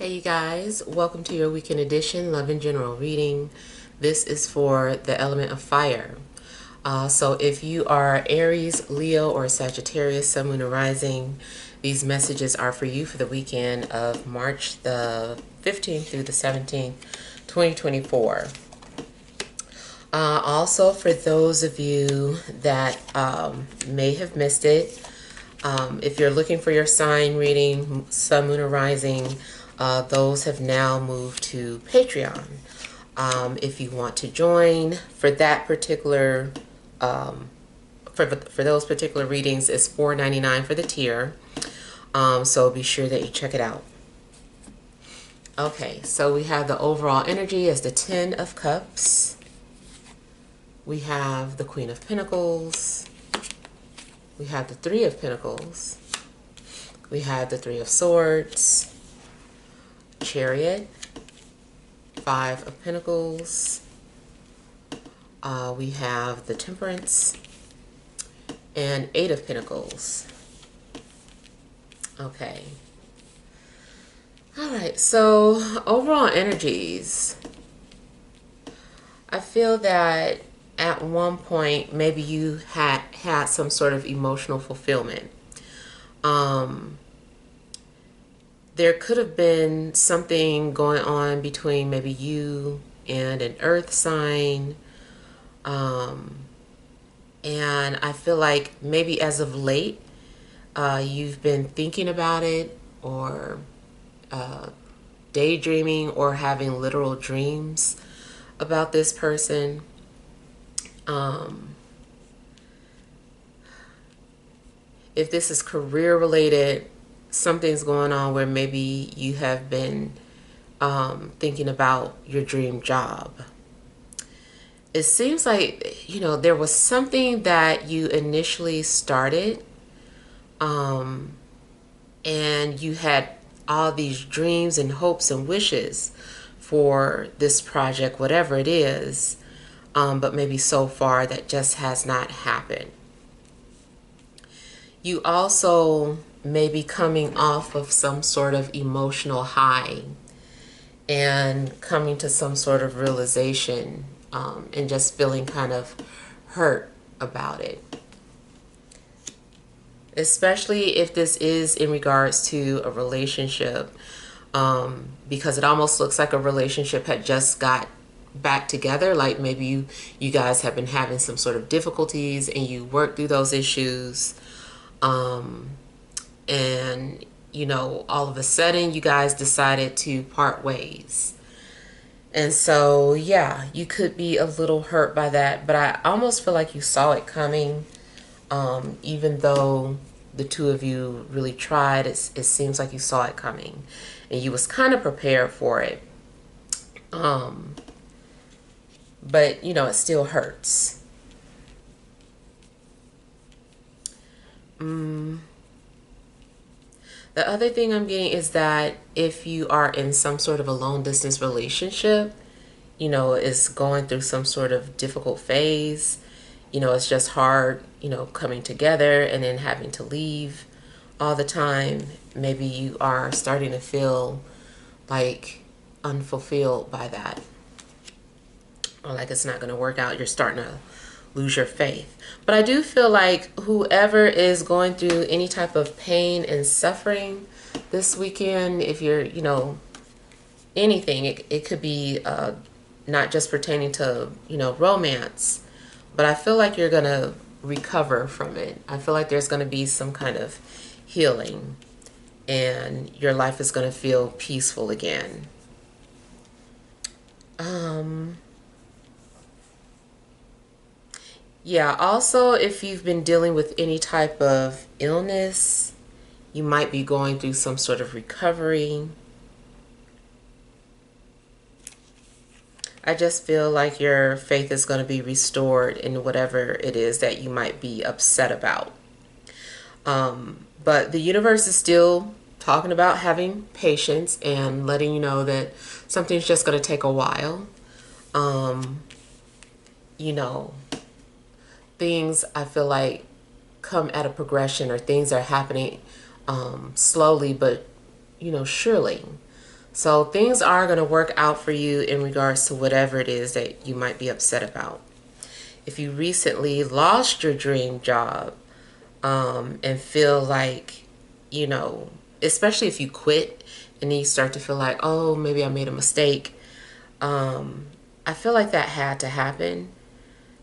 Hey you guys, welcome to your weekend edition, Love and General reading. This is for the element of fire. So if you are Aries, Leo, or Sagittarius, Sun, Moon, or Rising, these messages are for you for the weekend of March the 15th through the 17th, 2024. Also, for those of you that may have missed it, if you're looking for your sign reading, Sun, Moon, or Rising, those have now moved to Patreon. If you want to join for that particular, for those particular readings, it's $4.99 for the tier. So be sure that you check it out. Okay, so we have the overall energy as the 10 of Cups. We have the Queen of Pentacles. We have the 3 of Pentacles. We have the 3 of Swords. Chariot, 5 of Pentacles. We have the Temperance and 8 of Pentacles. Okay. All right, so overall energies. I feel that at one point maybe you had some sort of emotional fulfillment. There could have been something going on between maybe you and an earth sign. And I feel like maybe as of late, you've been thinking about it or daydreaming or having literal dreams about this person. If this is career related, something's going on where maybe you have been thinking about your dream job. It seems like, there was something that you initially started and you had all these dreams and hopes and wishes for this project, whatever it is, but maybe so far that just has not happened. You also may be coming off of some sort of emotional high and coming to some sort of realization and just feeling kind of hurt about it. Especially if this is in regards to a relationship, because it almost looks like a relationship had just got back together. Like maybe you guys have been having some sort of difficulties and you worked through those issues. And all of a sudden you guys decided to part ways. And so, yeah, you could be a little hurt by that, but I almost feel like you saw it coming. Even though the two of you really tried, it seems like you saw it coming and you was kind of prepared for it. But, it still hurts. The other thing I'm getting is that if you are in some sort of a long distance relationship, is going through some sort of difficult phase, it's just hard, coming together and then having to leave all the time. Maybe you are starting to feel like unfulfilled by that, or like it's not going to work out. You're starting to lose your faith. But I do feel like whoever is going through any type of pain and suffering this weekend, if you're, anything, it could be not just pertaining to, romance, but I feel like you're going to recover from it. I feel like there's going to be some kind of healing and your life is going to feel peaceful again. Yeah, also, if you've been dealing with any type of illness, you might be going through some sort of recovery. I just feel like your faith is going to be restored in whatever it is that you might be upset about. But the universe is still talking about having patience and letting you know that something's just going to take a while. Things I feel like come at a progression, or things are happening slowly but surely. So things are going to work out for you in regards to whatever it is that you might be upset about. If you recently lost your dream job, and feel like, you know, especially if you quit and then you start to feel like, oh, maybe I made a mistake. I feel like that had to happen.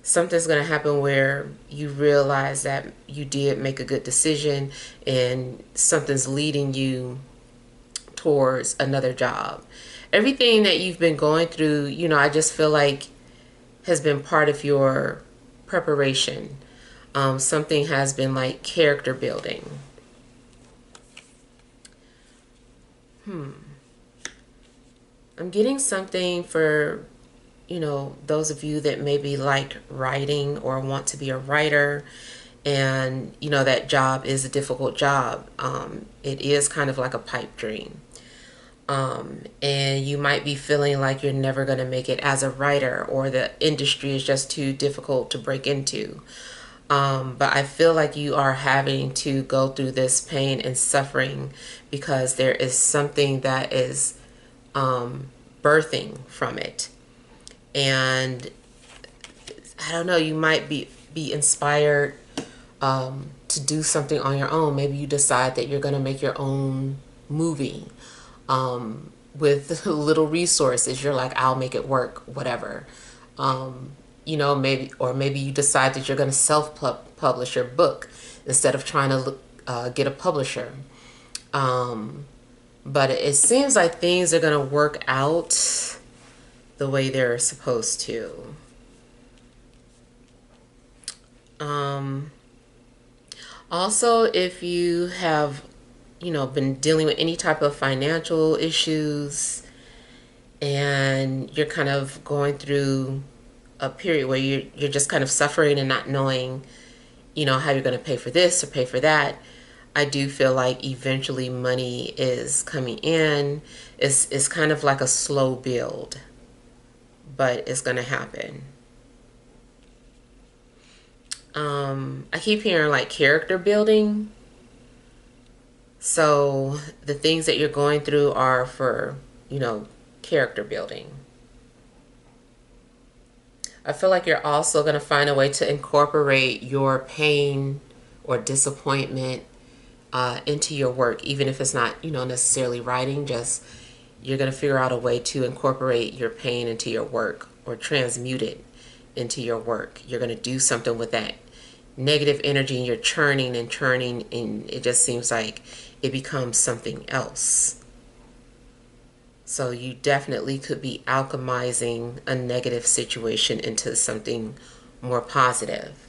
Something's going to happen where you realize that you did make a good decision and something's leading you towards another job. Everything that you've been going through, you know, I just feel like has been part of your preparation. Something has been like character building. I'm getting something for, you know, those of you that maybe like writing or want to be a writer, and you know that job is a difficult job. It is kind of like a pipe dream. And you might be feeling like you're never going to make it as a writer, or the industry is just too difficult to break into. But I feel like you are having to go through this pain and suffering because there is something that is birthing from it. And I don't know, you might be inspired to do something on your own. Maybe you decide that you're going to make your own movie with little resources. You're like, I'll make it work, whatever. You know, maybe you decide that you're going to self-publish your book instead of trying to get a publisher. But it seems like things are going to work out the way they're supposed to. Also, if you have, you know, been dealing with any type of financial issues and you're kind of going through a period where you're just kind of suffering and not knowing, you know, how you're going to pay for this or pay for that, I do feel like eventually money is coming in. It's kind of like a slow build, but it's going to happen. I keep hearing like character building. So the things that you're going through are for, you know, character building. I feel like you're also going to find a way to incorporate your pain or disappointment into your work, even if it's not, you know, necessarily writing. Just you're going to figure out a way to incorporate your pain into your work or transmute it into your work. You're going to do something with that negative energy, and you're churning and churning, and it just seems like it becomes something else. So you definitely could be alchemizing a negative situation into something more positive.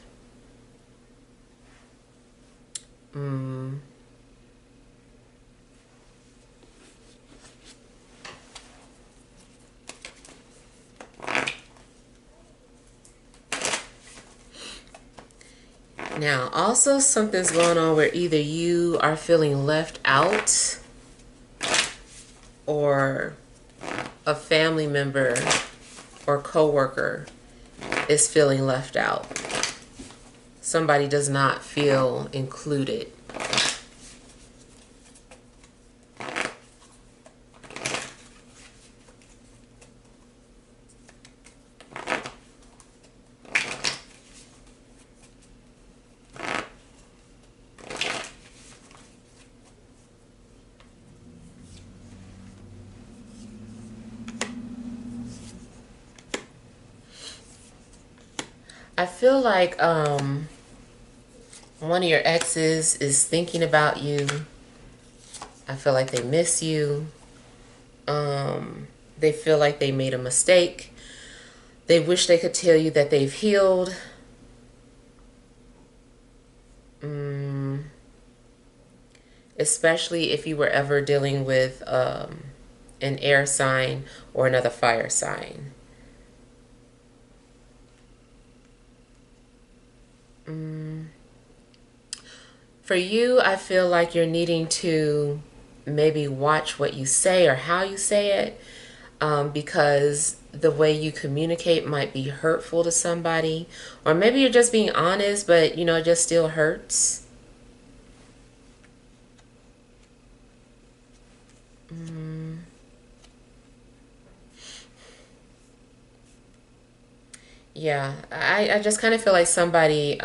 Now, also something's going on where either you are feeling left out or a family member or coworker is feeling left out. Somebody does not feel included. I feel like one of your exes is thinking about you. I feel like they miss you. They feel like they made a mistake. They wish they could tell you that they've healed. Especially if you were ever dealing with an air sign or another fire sign. For you, I feel like you're needing to maybe watch what you say or how you say it, because the way you communicate might be hurtful to somebody. Or maybe you're just being honest, but you know, it just still hurts. Yeah, I just kind of feel like somebody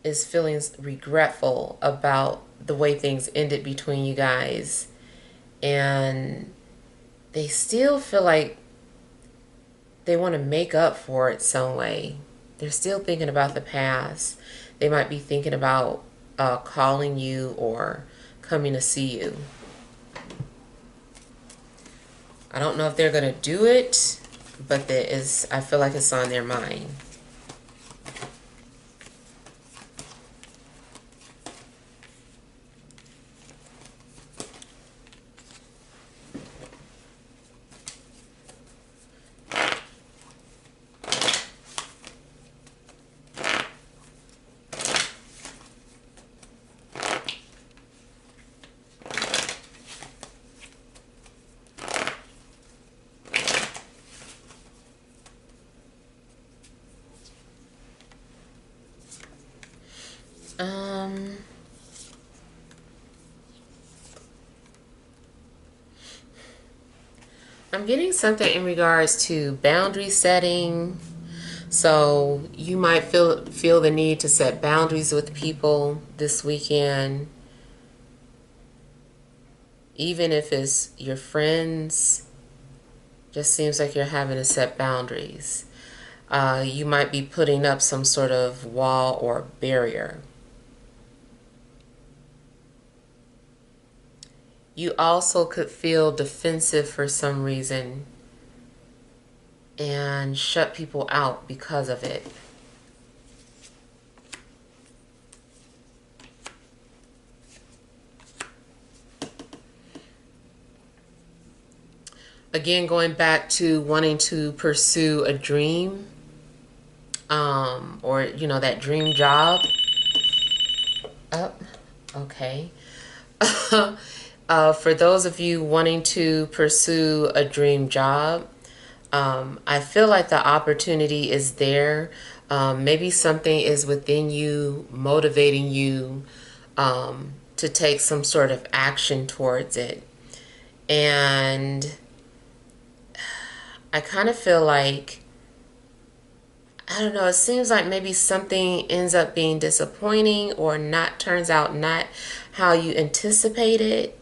is feeling regretful about the way things ended between you guys, and they still feel like they want to make up for it some way. They're still thinking about the past. They might be thinking about calling you or coming to see you. I don't know if they're going to do it, but I feel like it's on their mind. Um, I'm getting something in regards to boundary setting. So you might feel the need to set boundaries with people this weekend, even if it's your friends. Just seems like you're having to set boundaries. You might be putting up some sort of wall or barrier. You also could feel defensive for some reason and shut people out because of it. Again, going back to wanting to pursue a dream, or that dream job. Oh, okay. For those of you wanting to pursue a dream job, I feel like the opportunity is there. Maybe something is within you motivating you to take some sort of action towards it. And I kind of feel like, I don't know, it seems like maybe something ends up being disappointing or not turns out not how you anticipated,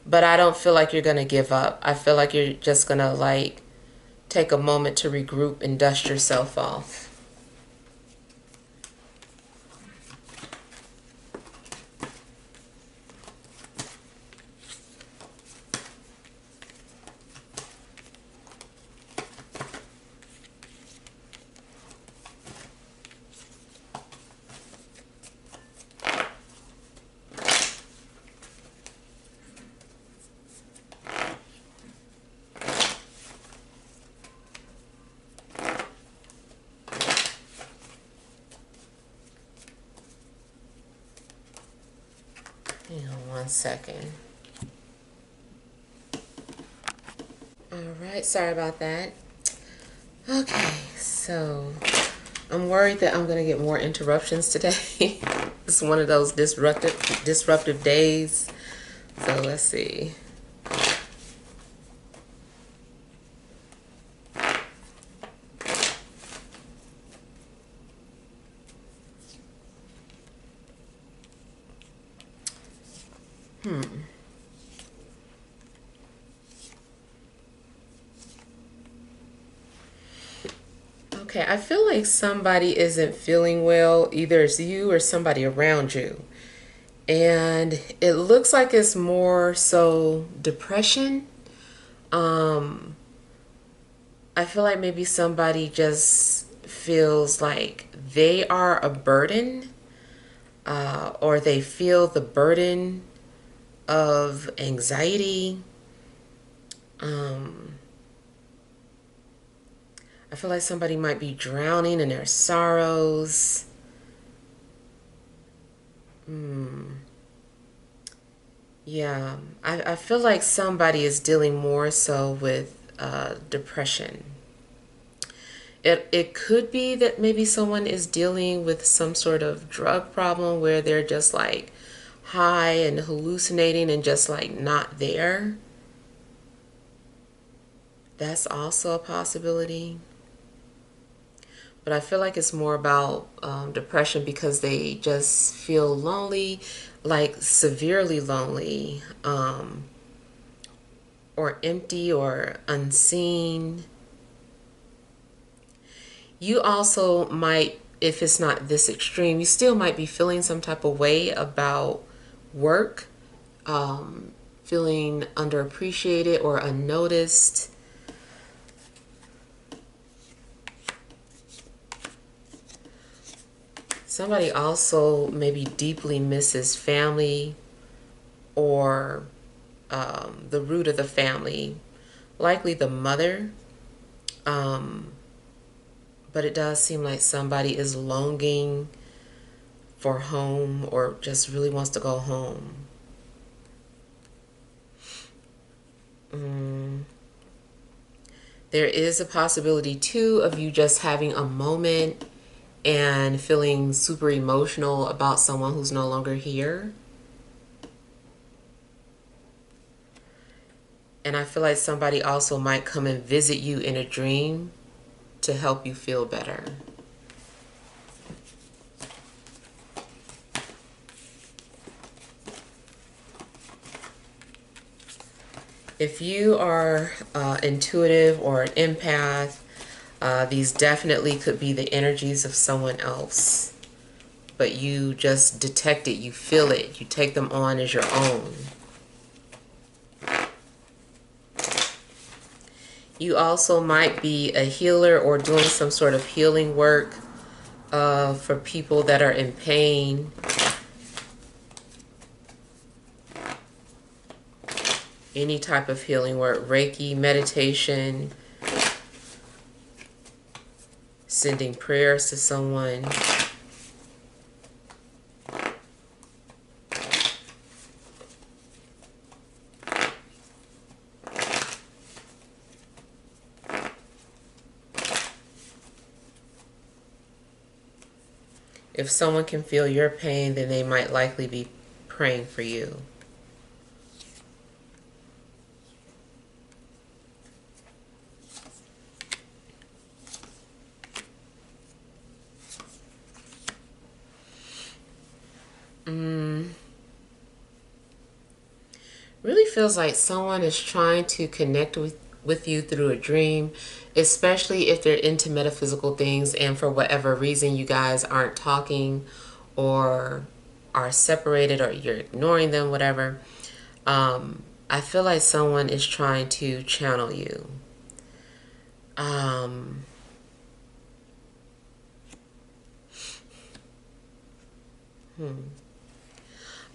but I don't feel like you're going to give up. I feel like you're just going to like take a moment to regroup and dust yourself off. Hang on one second. All right, sorry about that. Okay, so I'm worried that I'm going to get more interruptions today. It's one of those disruptive days. So let's see. Okay, I feel like somebody isn't feeling well. Either it's you or somebody around you. And it looks like it's more so depression. Um, I feel like maybe somebody just feels like they are a burden, or they feel the burden of anxiety. Um, I feel like somebody might be drowning in their sorrows. Yeah, I feel like somebody is dealing more so with depression. It could be that maybe someone is dealing with some sort of drug problem where they're just like high and hallucinating and just like not there. That's also a possibility. But I feel like it's more about depression because they just feel lonely, like severely lonely, or empty or unseen. You also might, if it's not this extreme, you still might be feeling some type of way about work, feeling underappreciated or unnoticed. Somebody also maybe deeply misses family or the root of the family, likely the mother. Um, but it does seem like somebody is longing for home or just really wants to go home. There is a possibility too of you just having a moment and feeling super emotional about someone who's no longer here. And I feel like somebody also might come and visit you in a dream to help you feel better. If you are intuitive or an empath, these definitely could be the energies of someone else. But you just detect it, you feel it, you take them on as your own. You also might be a healer or doing some sort of healing work for people that are in pain. Any type of healing work, Reiki, meditation, sending prayers to someone. If someone can feel your pain, then they might likely be praying for you. Really feels like someone is trying to connect with you through a dream, especially if they're into metaphysical things and for whatever reason you guys aren't talking or are separated or you're ignoring them, whatever. I feel like someone is trying to channel you. I'm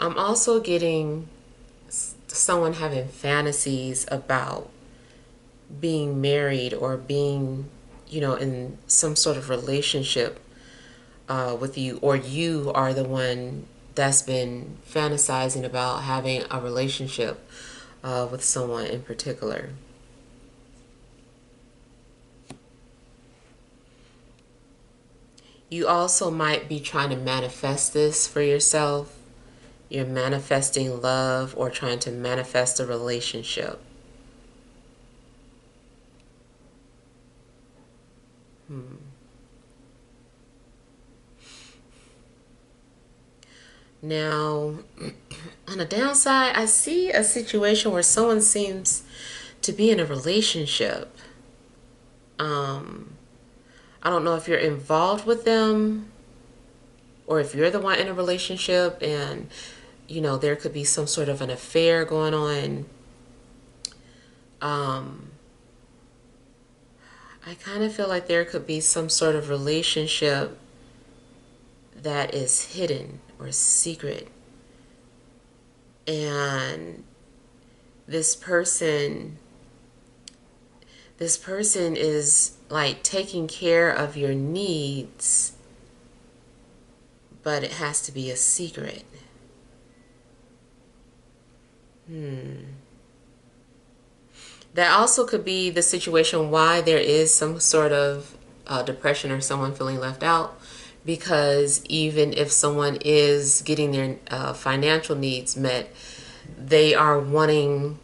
also getting someone having fantasies about being married or being, in some sort of relationship with you, or you are the one that's been fantasizing about having a relationship with someone in particular. You also might be trying to manifest this for yourself. You're manifesting love or trying to manifest a relationship. Now, on the downside, I see a situation where someone seems to be in a relationship. I don't know if you're involved with them or if you're the one in a relationship and, there could be some sort of an affair going on. I kind of feel like there could be some sort of relationship that is hidden or secret. And this person is like taking care of your needs, but it has to be a secret. That also could be the situation why there is some sort of depression or someone feeling left out, because even if someone is getting their financial needs met, they are wanting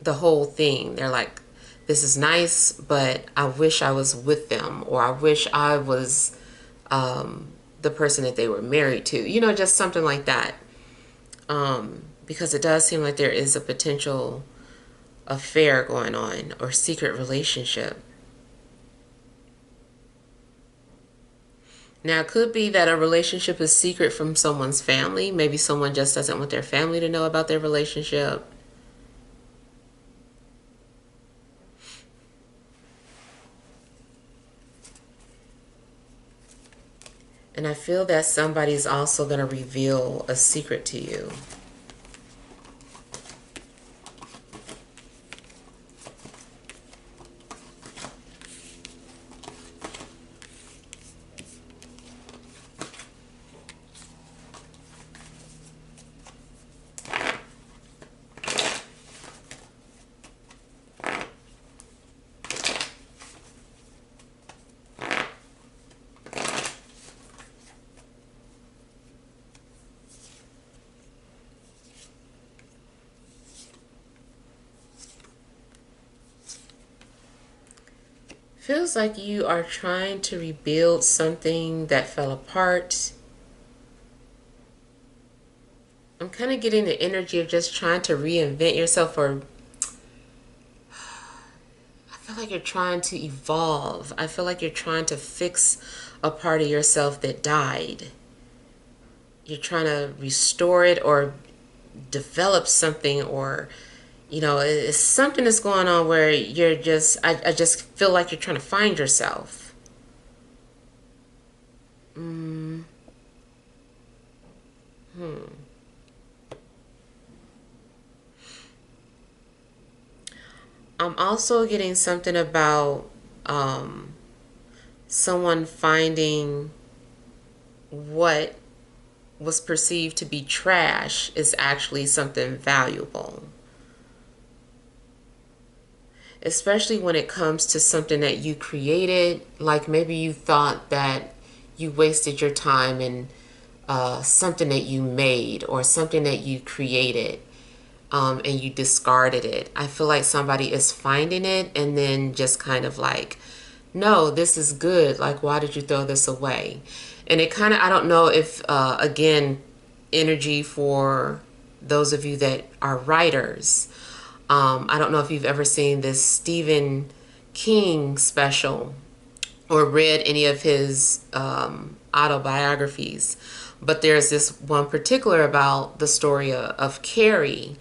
the whole thing. They're like, this is nice, but I wish I was with them, or I wish I was the person that they were married to, you know, just something like that. Because it does seem like there is a potential affair going on or secret relationship. Now, it could be that a relationship is secret from someone's family. Maybe someone just doesn't want their family to know about their relationship. And I feel that somebody's also going to reveal a secret to you. Feels like you are trying to rebuild something that fell apart. I'm kind of getting the energy of just trying to reinvent yourself, or I feel like you're trying to evolve. I feel like you're trying to fix a part of yourself that died. You're trying to restore it or develop something, or you know, it's something that's going on where you're just, I just feel like you're trying to find yourself. Mm. I'm also getting something about um, someone finding what was perceived to be trash is actually something valuable. Especially when it comes to something that you created, like maybe you thought that you wasted your time in something that you made or something that you created, and you discarded it. I feel like somebody is finding it and then just kind of like, no, this is good. Like, why did you throw this away? And it kind of, I don't know if, again, energy for those of you that are writers. I don't know if you've ever seen this Stephen King special or read any of his autobiographies, but there's this one particular about the story of Carrie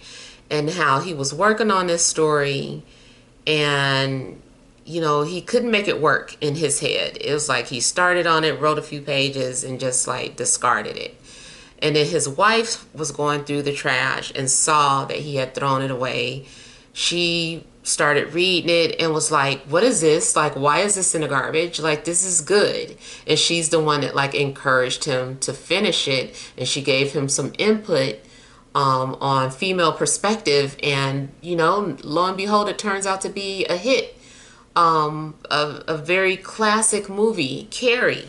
and how he was working on this story, and you know, he couldn't make it work in his head. It was like he started on it, wrote a few pages, and just like discarded it. And then his wife was going through the trash and saw that he had thrown it away. She started reading it and was like, what is this? Like, why is this in the garbage? Like, this is good. And she's the one that like encouraged him to finish it. And she gave him some input on female perspective. And, you know, lo and behold, it turns out to be a hit. A very classic movie, Carrie.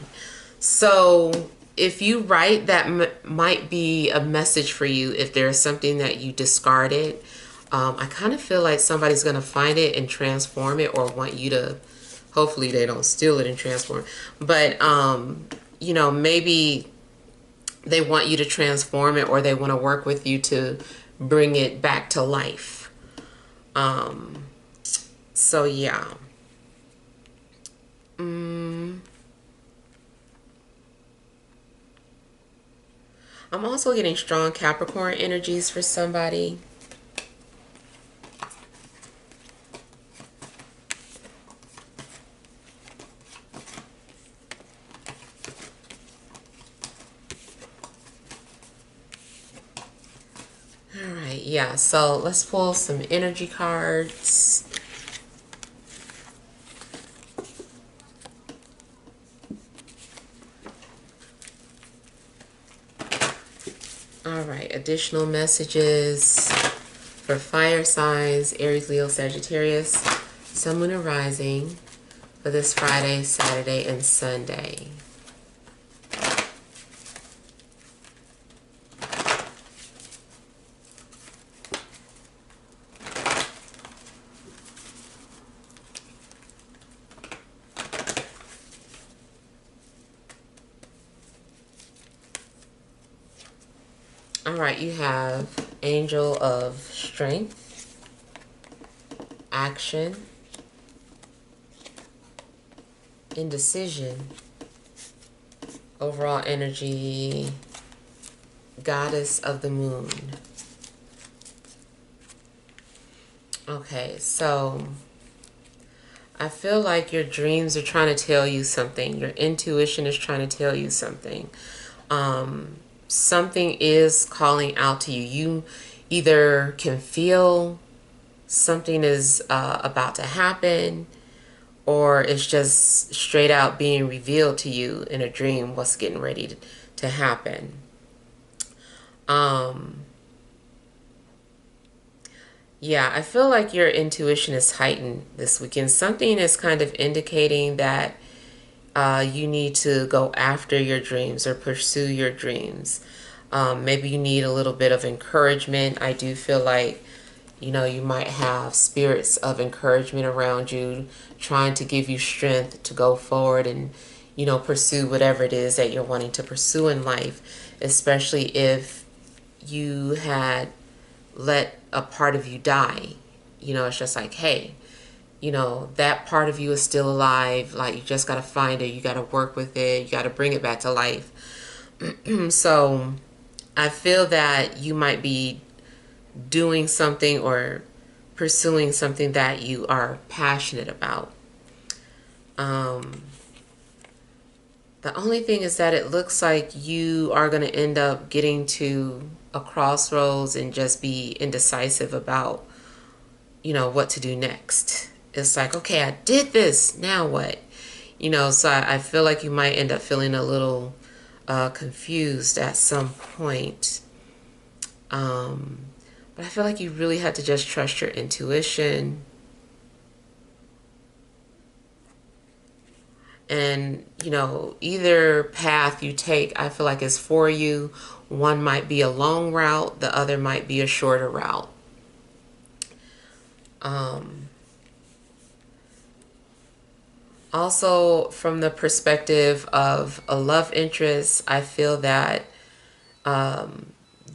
So if you write, that might be a message for you if there's something that you discarded. I kind of feel like somebody's going to find it and transform it, or want you to, hopefully they don't steal it and transform. But, you know, maybe they want you to transform it, or they want to work with you to bring it back to life. So yeah. I'm also getting strong Capricorn energies for somebody. All right, yeah, so let's pull some energy cards. All right, additional messages for fire signs, Aries, Leo, Sagittarius, Sun, Moon, and Rising for this Friday, Saturday, and Sunday. right, you have Angel of Strength, Action, Indecision, overall energy, Goddess of the Moon. Okay, so I feel like your dreams are trying to tell you something. Your intuition is trying to tell you something. Something is calling out to you. You either can feel something is about to happen, or it's just straight out being revealed to you in a dream what's getting ready to happen. Yeah, I feel like your intuition is heightened this weekend. Something is kind of indicating that you need to go after your dreams or pursue your dreams. Maybe you need a little bit of encouragement. I do feel like, you might have spirits of encouragement around you, trying to give you strength to go forward and, pursue whatever it is that you're wanting to pursue in life, especially if you had let a part of you die. It's just like, hey, that part of you is still alive. Like, you just got to find it. You got to work with it. You got to bring it back to life. So I feel that you might be doing something or pursuing something that you are passionate about. The only thing is that it looks like you are going to end up getting to a crossroads and just be indecisive about, what to do next. It's like, okay, I did this, now what? So I feel like you might end up feeling a little confused at some point. But I feel like you really had to just trust your intuition. And, either path you take, I feel like is for you. One might be a long route, the other might be a shorter route. Also, from the perspective of a love interest, I feel that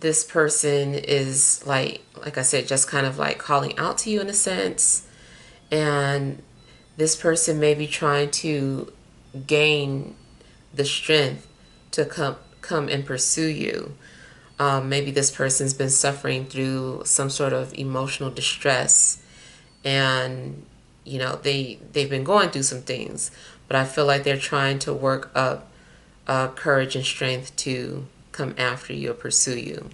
this person is like I said, just kind of like calling out to you in a sense. And this person may be trying to gain the strength to come and pursue you. Maybe this person's been suffering through some sort of emotional distress, and they've been going through some things, but I feel like they're trying to work up courage and strength to come after you or pursue you.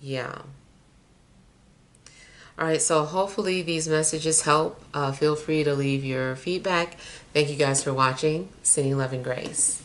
Yeah. All right, so hopefully these messages help. Feel free to leave your feedback. Thank you guys for watching. Sending love and grace.